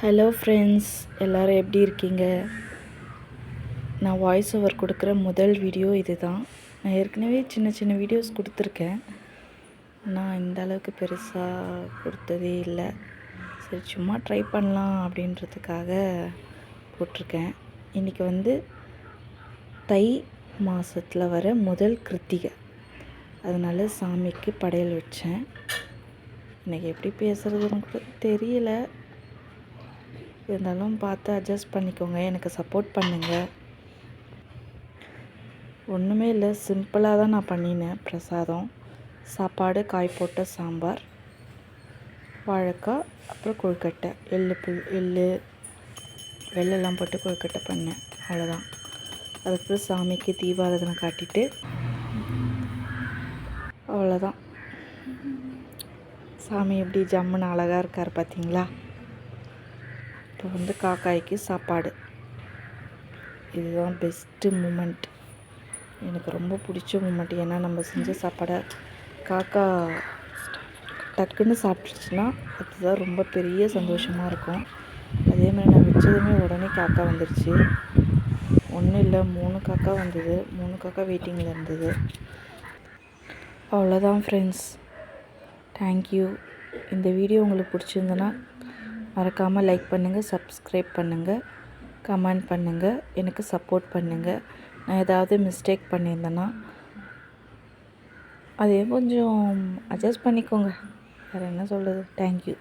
Hello friends, எல்லோரும் எப்படி இருக்கீங்க? நான் வாய்ஸ் ஓவர் கொடுக்குற முதல் வீடியோ இது தான். நான் ஏற்கனவே சின்ன சின்ன வீடியோஸ் கொடுத்துருக்கேன். ஆனால் இந்த அளவுக்கு பெருசாக கொடுத்ததே இல்லை. சரி, சும்மா ட்ரை பண்ணலாம் அப்படின்றதுக்காக போட்டிருக்கேன். இன்றைக்கி தை மாதத்தில் வர முதல் கிருத்திகை, அதனால் சாமிக்கு படையல் வச்சேன். இன்றைக்கி எப்படி பேசுகிறதுன்னு கூட தெரியல, இருந்தாலும் பார்த்து அட்ஜஸ்ட் பண்ணிக்கோங்க, எனக்கு சப்போர்ட் பண்ணுங்கள். ஒன்றுமே இல்லை, சிம்பிளாக தான் நான் பண்ணினேன். பிரசாதம், சாப்பாடு, காய் போட்ட சாம்பார், வாழைக்காய், அப்புறம் கொழுக்கட்டை, எள்ளு வெள்ளெல்லாம் போட்டு கொழுக்கட்டை பண்ணேன். அவ்வளோதான். அதுக்கப்புறம் சாமிக்கு தீபாராதனை காட்டிட்டு அவ்வளோதான். சாமி எப்படி ஜம்முன்னு அழகாக இருக்கார் பார்த்தீங்களா? இப்போ காக்காய்க்கு சாப்பாடு. இதுதான் பெஸ்ட்டு மூமெண்ட், எனக்கு ரொம்ப பிடிச்ச மூமெண்ட். ஏன்னா நம்ம செஞ்ச சாப்பாடை காக்கா டக்குன்னு சாப்பிட்டுச்சுன்னா அதுதான் ரொம்ப பெரிய சந்தோஷமாக இருக்கும். அதே மாதிரி நான் வச்சதுமே உடனே காக்கா வந்துருச்சு. ஒன்றும் இல்லை, 3 காக்கா வந்தது. 3 காக்கா வெயிட்டிங்கில் இருந்தது. அவ்வளோதான் ஃப்ரெண்ட்ஸ், தேங்க்யூ. இந்த வீடியோ உங்களுக்கு பிடிச்சிருந்ததுன்னா மறக்காமல் லைக் பண்ணுங்கள், சப்ஸ்கிரைப் பண்ணுங்கள், கமெண்ட் பண்ணுங்கள், எனக்கு சப்போர்ட் பண்ணுங்கள். நான் ஏதாவது மிஸ்டேக் பண்ணியிருந்தேன்னா அதையும் கொஞ்சம் அட்ஜஸ்ட் பண்ணிக்கோங்க. வேறு என்ன சொல்கிறது? தேங்க்யூ.